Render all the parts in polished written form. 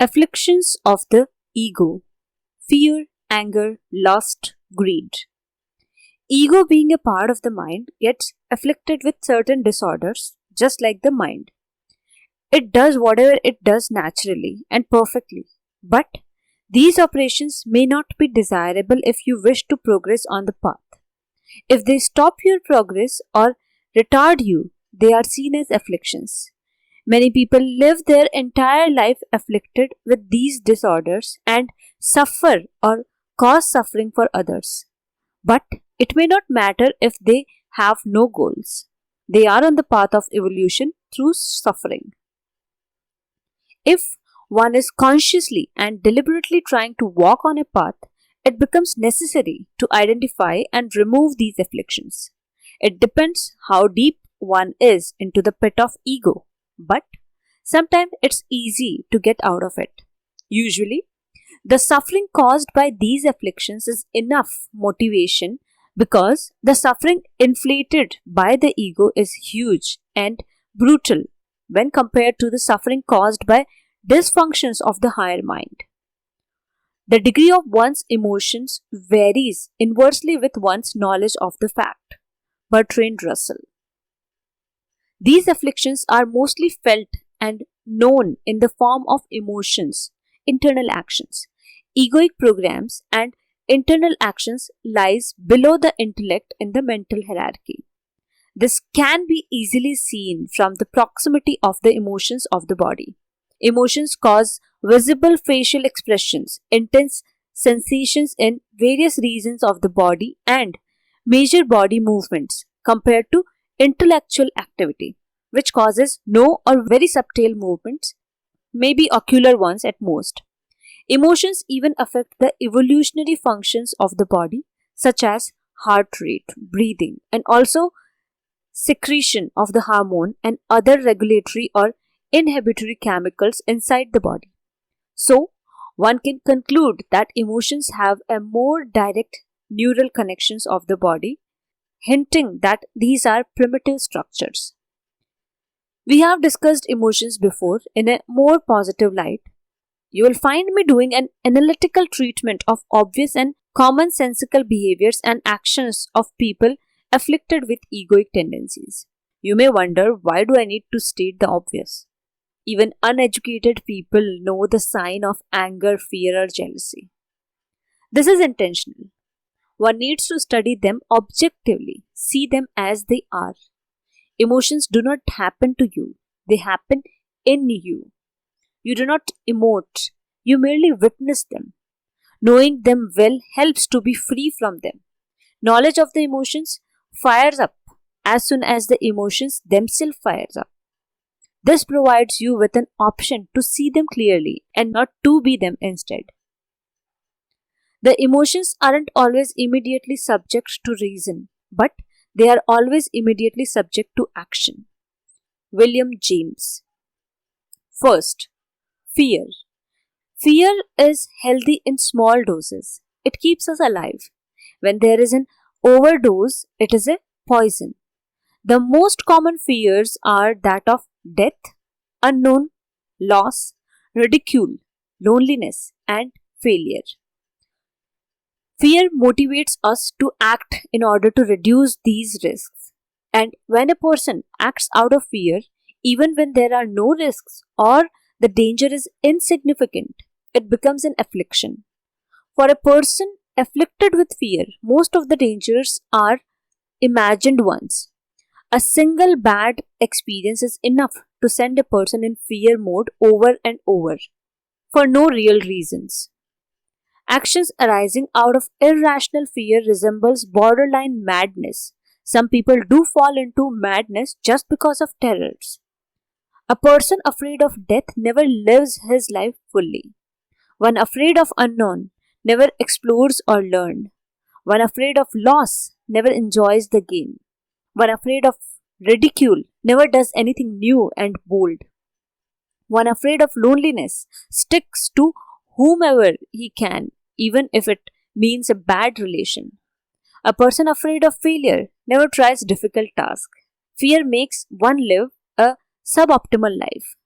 Afflictions of the ego: fear, anger, lust, greed. Ego, being a part of the mind, gets afflicted with certain disorders just like the mind. It does whatever it does naturally and perfectly. But these operations may not be desirable if you wish to progress on the path. If they stop your progress or retard you, they are seen as afflictions. Many people live their entire life afflicted with these disorders and suffer or cause suffering for others. But it may not matter if they have no goals. They are on the path of evolution through suffering. If one is consciously and deliberately trying to walk on a path, it becomes necessary to identify and remove these afflictions. It depends how deep one is into the pit of ego, but sometimes it's easy to get out of it. Usually, the suffering caused by these afflictions is enough motivation because the suffering inflated by the ego is huge and brutal when compared to the suffering caused by dysfunctions of the higher mind. The degree of one's emotions varies inversely with one's knowledge of the fact. Bertrand Russell. These afflictions are mostly felt and known in the form of emotions, internal actions. Egoic programs and internal actions lies below the intellect in the mental hierarchy. This can be easily seen from the proximity of the emotions of the body. Emotions cause visible facial expressions, intense sensations in various regions of the body, and major body movements compared to intellectual activity, which causes no or very subtle movements, maybe ocular ones at most. Emotions even affect the evolutionary functions of the body, such as heart rate, breathing, and also secretion of the hormone and other regulatory or inhibitory chemicals inside the body. So, one can conclude that emotions have a more direct neural connections of the body, hinting that these are primitive structures. We have discussed emotions before in a more positive light. You will find me doing an analytical treatment of obvious and commonsensical behaviors and actions of people afflicted with egoic tendencies. You may wonder, why do I need to state the obvious? Even uneducated people know the sign of anger, fear, or jealousy. This is intentional. One needs to study them objectively, see them as they are. Emotions do not happen to you, they happen in you. You do not emote, you merely witness them. Knowing them well helps to be free from them. Knowledge of the emotions fires up as soon as the emotions themselves fires up. This provides you with an option to see them clearly and not to be them instead. The emotions aren't always immediately subject to reason, but they are always immediately subject to action. William James. First, fear. Fear is healthy in small doses. It keeps us alive. When there is an overdose, it is a poison. The most common fears are that of death, unknown, loss, ridicule, loneliness, and failure. Fear motivates us to act in order to reduce these risks. And when a person acts out of fear, even when there are no risks or the danger is insignificant, it becomes an affliction. For a person afflicted with fear, most of the dangers are imagined ones. A single bad experience is enough to send a person in fear mode over and over for no real reasons. Actions arising out of irrational fear resembles borderline madness. Some people do fall into madness just because of terrors. A person afraid of death never lives his life fully. One afraid of unknown never explores or learns. One afraid of loss never enjoys the gain. One afraid of ridicule never does anything new and bold. One afraid of loneliness sticks to whomever he can, even if it means a bad relation. A person afraid of failure never tries difficult tasks. Fear makes one live a suboptimal life.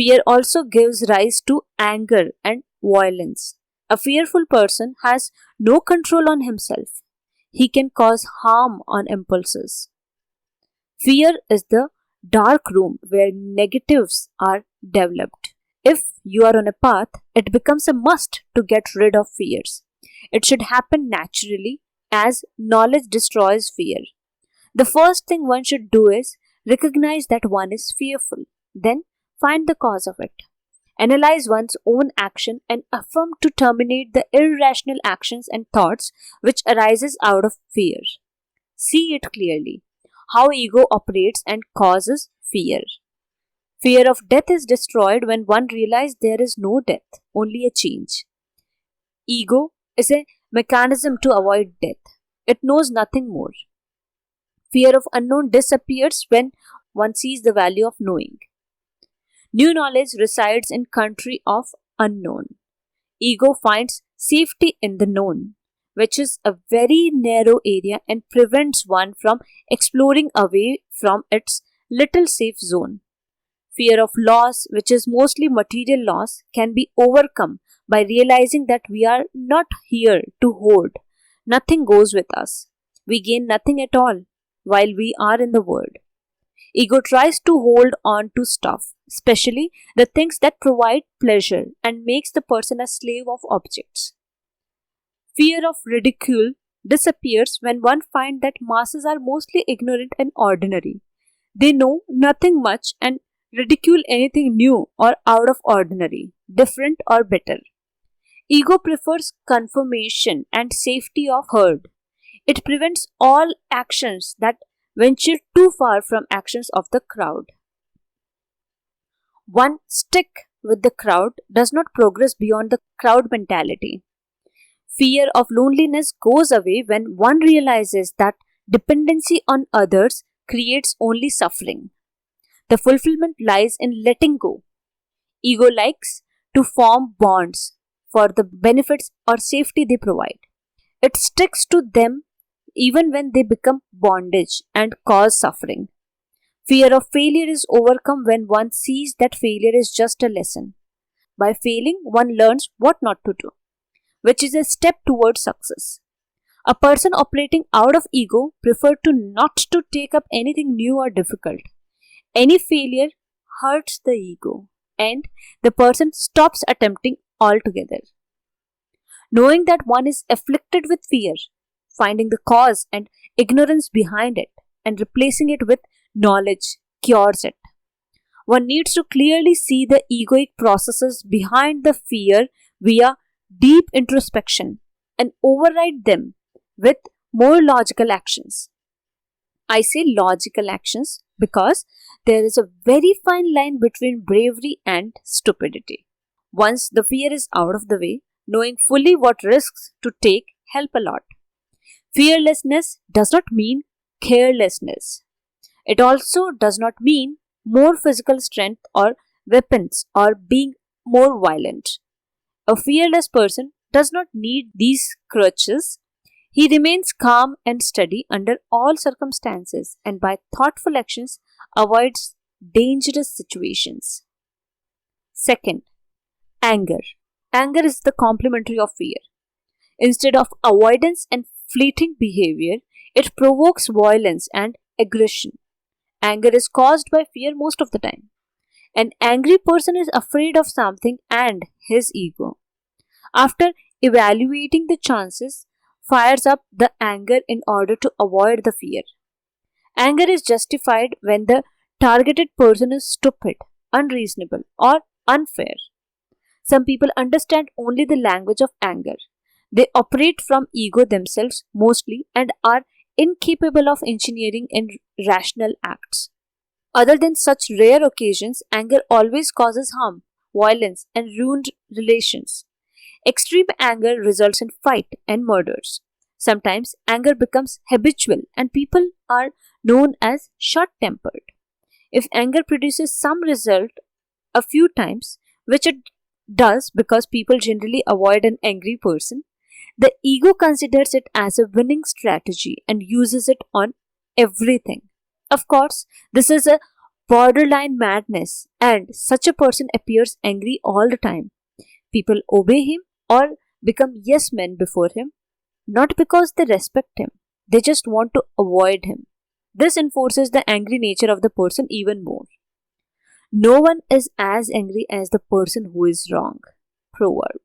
Fear also gives rise to anger and violence. A fearful person has no control on himself. He can cause harm on impulses. Fear is the dark room where negatives are developed. If you are on a path, it becomes a must to get rid of fears. It should happen naturally as knowledge destroys fear. The first thing one should do is recognize that one is fearful. Then find the cause of it. Analyze one's own action and affirm to terminate the irrational actions and thoughts which arises out of fear. See it clearly. How ego operates and causes fear. Fear of death is destroyed when one realizes there is no death, only a change. Ego is a mechanism to avoid death. It knows nothing more. Fear of unknown disappears when one sees the value of knowing. New knowledge resides in country of unknown. Ego finds safety in the known, which is a very narrow area and prevents one from exploring away from its little safe zone. Fear of loss, which is mostly material loss, can be overcome by realizing that we are not here to hoard. Nothing goes with us. We gain nothing at all while we are in the world. Ego tries to hold on to stuff, especially the things that provide pleasure, and makes the person a slave of objects. Fear of ridicule disappears when one finds that masses are mostly ignorant and ordinary. They know nothing much and ridicule anything new or out of ordinary, different or better. Ego prefers confirmation and safety of herd. It prevents all actions that venture too far from actions of the crowd. One stick with the crowd does not progress beyond the crowd mentality. Fear of loneliness goes away when one realizes that dependency on others creates only suffering. The fulfillment lies in letting go. Ego likes to form bonds for the benefits or safety they provide. It sticks to them even when they become bondage and cause suffering. Fear of failure is overcome when one sees that failure is just a lesson. By failing, one learns what not to do, which is a step towards success. A person operating out of ego prefers to not to take up anything new or difficult. Any failure hurts the ego, and the person stops attempting altogether. Knowing that one is afflicted with fear, finding the cause and ignorance behind it, and replacing it with knowledge cures it. One needs to clearly see the egoic processes behind the fear via deep introspection and override them with more logical actions. I say logical actions because there is a very fine line between bravery and stupidity. Once the fear is out of the way, knowing fully what risks to take help a lot. Fearlessness does not mean carelessness. It also does not mean more physical strength or weapons or being more violent. A fearless person does not need these crutches. He remains calm and steady under all circumstances and by thoughtful actions avoids dangerous situations. Second, anger. Anger is the complementary of fear. Instead of avoidance and fleeting behavior, it provokes violence and aggression. Anger is caused by fear most of the time. An angry person is afraid of something and his ego. After evaluating the chances, fires up the anger in order to avoid the fear. Anger is justified when the targeted person is stupid, unreasonable, or unfair. Some people understand only the language of anger. They operate from ego themselves mostly and are incapable of engineering in rational acts. Other than such rare occasions, anger always causes harm, violence, and ruined relations. Extreme anger results in fight and murders. Sometimes anger becomes habitual and people are known as short-tempered. If anger produces some result a few times, which it does because people generally avoid an angry person, the ego considers it as a winning strategy and uses it on everything. Of course, this is a borderline madness, and such a person appears angry all the time. People obey him or become yes men before him, not because they respect him, they just want to avoid him. This enforces the angry nature of the person even more. No one is as angry as the person who is wrong. Proverb.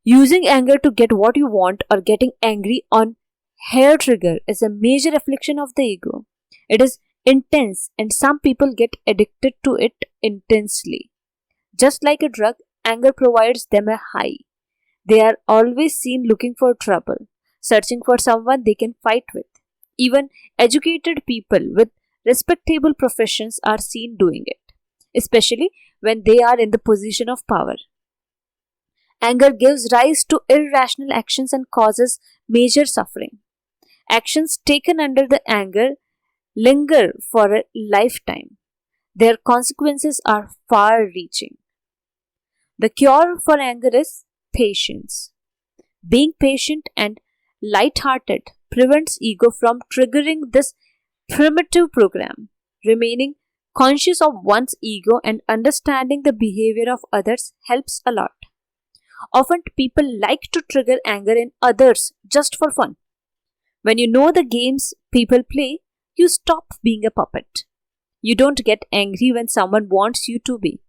Using anger to get what you want or getting angry on hair trigger is a major affliction of the ego. It is intense and some people get addicted to it intensely. Just like a drug, anger provides them a high. They are always seen looking for trouble, searching for someone they can fight with. Even educated people with respectable professions are seen doing it, especially when they are in the position of power. Anger gives rise to irrational actions and causes major suffering. Actions taken under the anger linger for a lifetime. Their consequences are far reaching. The cure for anger is patience. Being patient and light-hearted prevents ego from triggering this primitive program. Remaining conscious of one's ego and understanding the behavior of others helps a lot. Often people like to trigger anger in others just for fun. When you know the games people play, you stop being a puppet. You don't get angry when someone wants you to be.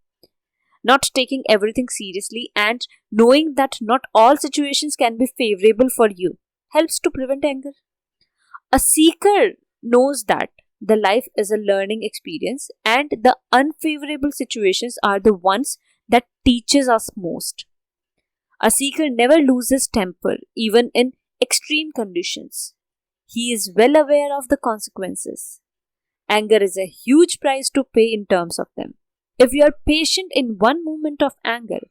Not taking everything seriously and knowing that not all situations can be favorable for you helps to prevent anger. A seeker knows that the life is a learning experience and the unfavorable situations are the ones that teaches us most. A seeker never loses temper even in extreme conditions. He is well aware of the consequences. Anger is a huge price to pay in terms of them. If you are patient in one moment of anger,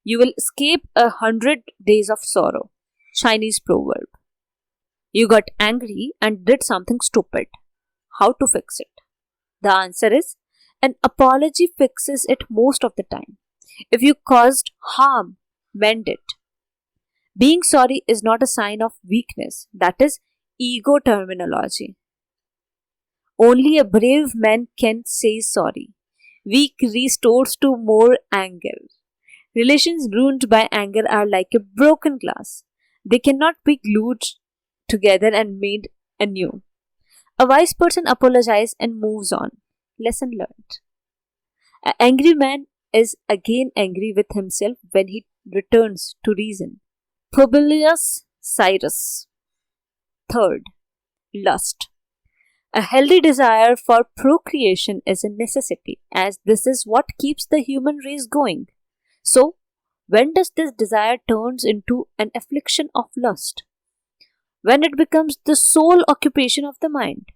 you will escape 100 days of sorrow. Chinese proverb. You got angry and did something stupid. How to fix it? The answer is an apology fixes it most of the time. If you caused harm, mend it. Being sorry is not a sign of weakness. That is ego terminology. Only a brave man can say sorry. Weak restores to more anger. Relations ruined by anger are like a broken glass. They cannot be glued together and made anew. A wise person apologizes and moves on. Lesson learned. An angry man is again angry with himself when he returns to reason. Publius Cyrus. Third, lust. A healthy desire for procreation is a necessity, as this is what keeps the human race going. So, when does this desire turns into an affliction of lust? When it becomes the sole occupation of the mind.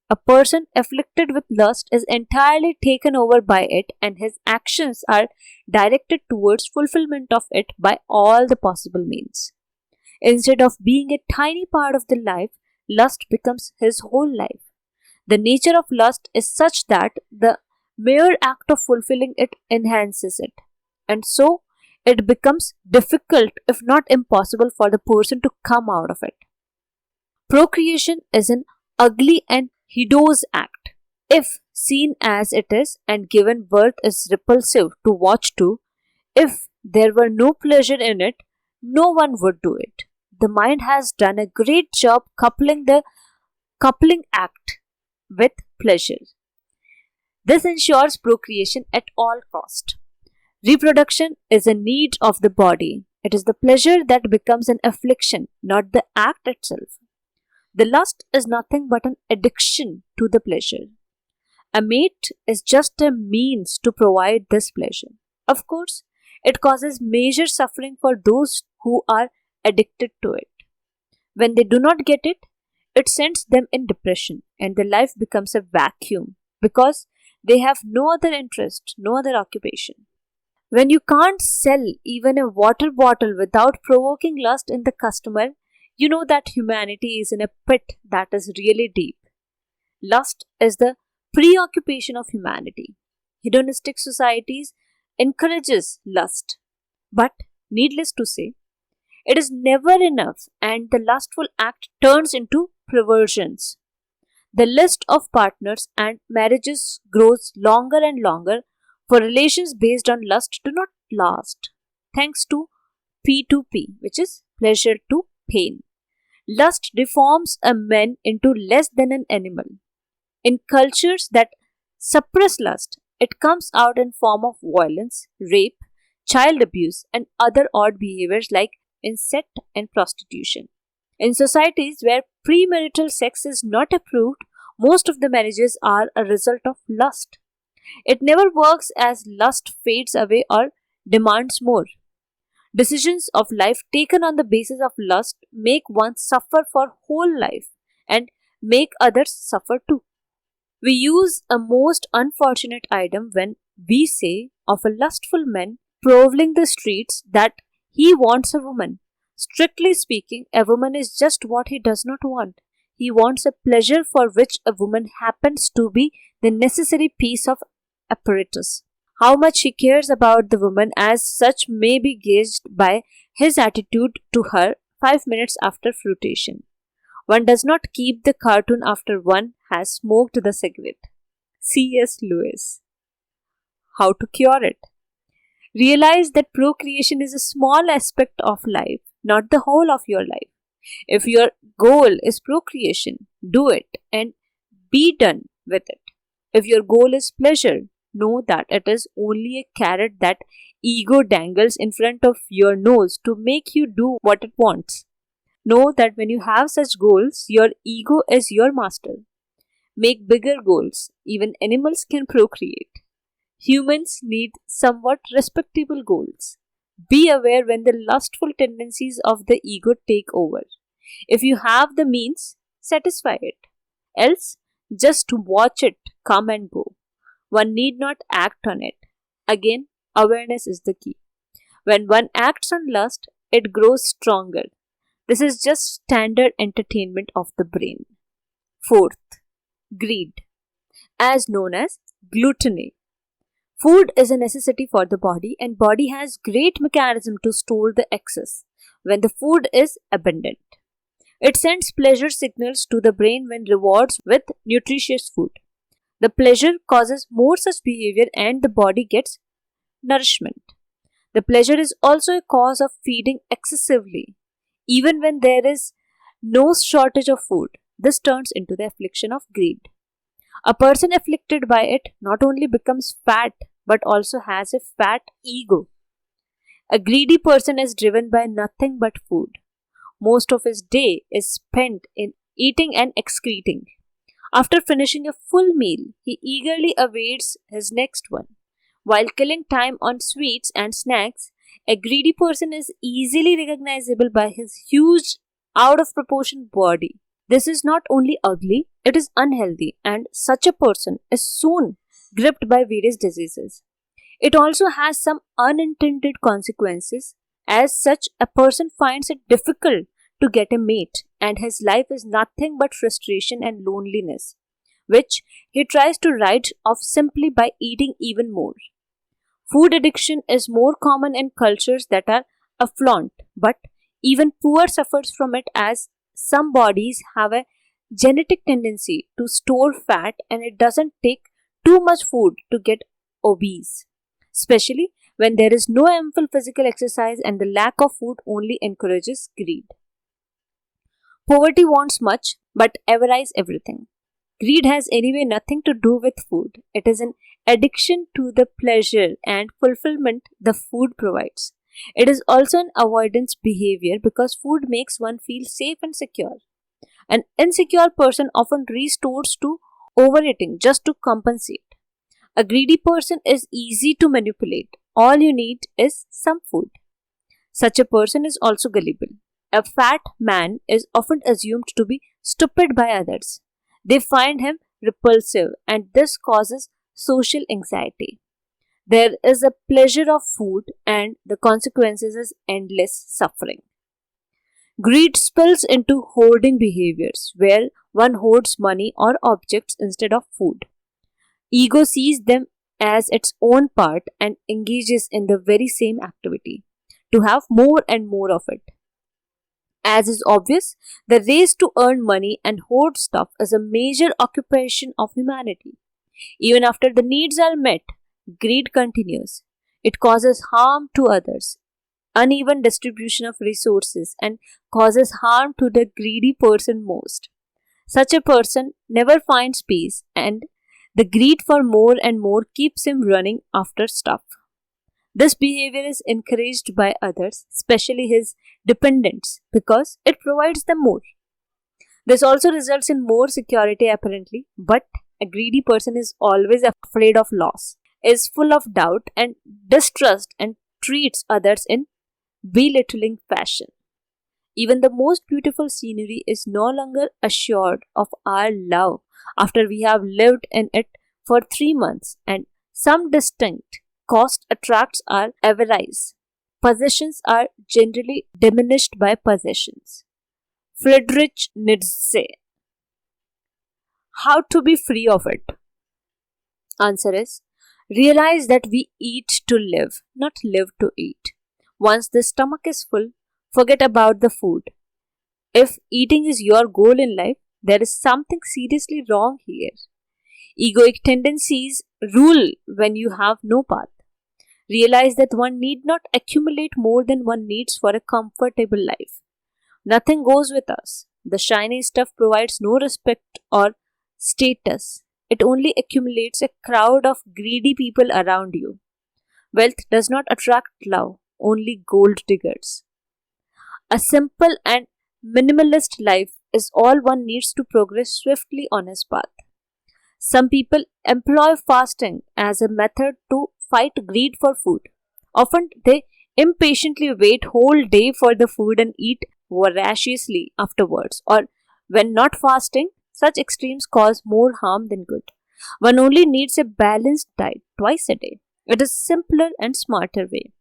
A person afflicted with lust is entirely taken over by it and his actions are directed towards fulfillment of it by all the possible means. Instead of being a tiny part of the life, lust becomes his whole life. The nature of lust is such that the mere act of fulfilling it enhances it. And so, it becomes difficult, if not impossible, for the person to come out of it. Procreation is an ugly and hideous act. If seen as it is and given birth is repulsive to watch too, if there were no pleasure in it, no one would do it. The mind has done a great job coupling the coupling act with pleasure. This ensures procreation at all cost. Reproduction is a need of the body. It is the pleasure that becomes an affliction, not the act itself. The lust is nothing but an addiction to the pleasure. A mate is just a means to provide this pleasure. Of course, it causes major suffering for those who are addicted to it. When they do not get it, it sends them in depression and their life becomes a vacuum because they have no other interest, no other occupation. When you can't sell even a water bottle without provoking lust in the customer, you know that humanity is in a pit that is really deep. Lust is the preoccupation of humanity. Hedonistic societies encourages lust. But needless to say, it is never enough and the lustful act turns into perversions. The list of partners and marriages grows longer and longer, for relations based on lust do not last. Thanks to P2P, which is pleasure to pain. Lust deforms a man into less than an animal. In cultures that suppress lust, it comes out in form of violence, rape, child abuse, and other odd behaviors like incest and prostitution. In societies where premarital sex is not approved, most of the marriages are a result of lust. It never works as lust fades away or demands more. Decisions of life taken on the basis of lust make one suffer for whole life and make others suffer too. We use a most unfortunate item when we say of a lustful man prowling the streets that he wants a woman. Strictly speaking, a woman is just what he does not want. He wants a pleasure for which a woman happens to be the necessary piece of apparatus. How much he cares about the woman as such may be gauged by his attitude to her 5 minutes after flirtation. One does not keep the cartoon after one has smoked the cigarette. C.S. Lewis. How to cure it? Realize that procreation is a small aspect of life, not the whole of your life. If your goal is procreation, do it and be done with it. If your goal is pleasure, know that it is only a carrot that ego dangles in front of your nose to make you do what it wants. Know that when you have such goals, your ego is your master. Make bigger goals. Even animals can procreate. Humans need somewhat respectable goals. Be aware when the lustful tendencies of the ego take over. If you have the means, satisfy it. Else, just watch it come and go. One need not act on it. Again, awareness is the key. When one acts on lust, it grows stronger. This is just standard entertainment of the brain. Fourth, greed, as known as gluttony. Food is a necessity for the body and body has great mechanism to store the excess when the food is abundant. It sends pleasure signals to the brain when rewards with nutritious food. The pleasure causes more such behavior and the body gets nourishment. The pleasure is also a cause of feeding excessively. Even when there is no shortage of food, this turns into the affliction of greed. A person afflicted by it not only becomes fat but also has a fat ego. A greedy person is driven by nothing but food. Most of his day is spent in eating and excreting. After finishing a full meal, he eagerly awaits his next one. While killing time on sweets and snacks, a greedy person is easily recognizable by his huge, out of proportion body. This is not only ugly, it is unhealthy, and such a person is soon gripped by various diseases. It also has some unintended consequences. As such, a person finds it difficult to get a mate, and his life is nothing but frustration and loneliness, which he tries to write off simply by eating even more. Food addiction is more common in cultures that are affluent, but even poor suffers from it as some bodies have a genetic tendency to store fat and it doesn't take too much food to get obese, especially when there is no ample physical exercise and the lack of food only encourages greed. Poverty wants much but avarice everything. Greed has anyway nothing to do with food. It is an addiction to the pleasure and fulfillment the food provides. It is also an avoidance behavior because food makes one feel safe and secure. An insecure person often resorts to overeating just to compensate. A greedy person is easy to manipulate. All you need is some food. Such a person is also gullible. A fat man is often assumed to be stupid by others. They find him repulsive and this causes social anxiety. There is a pleasure of food and the consequences is endless suffering. Greed spills into hoarding behaviors where one hoards money or objects instead of food. Ego sees them as its own part and engages in the very same activity to have more and more of it. As is obvious, the race to earn money and hoard stuff is a major occupation of humanity. Even after the needs are met, greed continues. It causes harm to others, uneven distribution of resources, and causes harm to the greedy person most. Such a person never finds peace, and the greed for more and more keeps him running after stuff. This behavior is encouraged by others, especially his dependents, because it provides them more. This also results in more security apparently, but a greedy person is always afraid of loss, is full of doubt and distrust, and treats others in belittling fashion. Even the most beautiful scenery is no longer assured of our love after we have lived in it for 3 months, and some distinct cost attracts our avarice. Possessions are generally diminished by possessions. Friedrich Nietzsche. How to be free of it? Answer is, realize that we eat to live, not live to eat. Once the stomach is full, forget about the food. If eating is your goal in life, there is something seriously wrong here. Egoic tendencies rule when you have no path. Realize that one need not accumulate more than one needs for a comfortable life. Nothing goes with us. The shiny stuff provides no respect or status. It only accumulates a crowd of greedy people around you. Wealth does not attract love, only gold diggers. A simple and minimalist life is all one needs to progress swiftly on his path. Some people employ fasting as a method to fight greed for food. Often they impatiently wait whole day for the food and eat voraciously afterwards. Or when not fasting, such extremes cause more harm than good. One only needs a balanced diet twice a day. It is simpler and smarter way.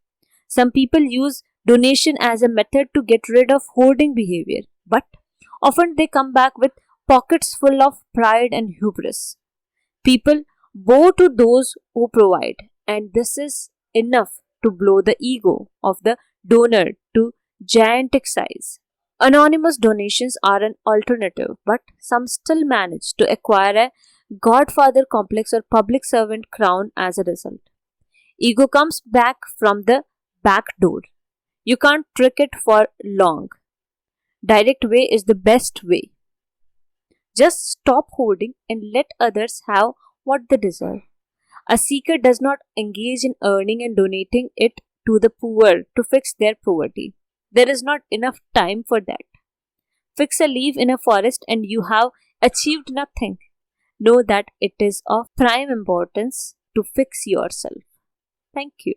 Some people use donation as a method to get rid of hoarding behavior, but often they come back with pockets full of pride and hubris. People bow to those who provide, and this is enough to blow the ego of the donor to gigantic size. Anonymous donations are an alternative, but some still manage to acquire a godfather complex or public servant crown as a result. Ego comes back from the back door. You can't trick it for long. Direct way is the best way. Just stop hoarding and let others have what they deserve. A seeker does not engage in earning and donating it to the poor to fix their poverty. There is not enough time for that. Fix a leaf in a forest and you have achieved nothing. Know that it is of prime importance to fix yourself. Thank you.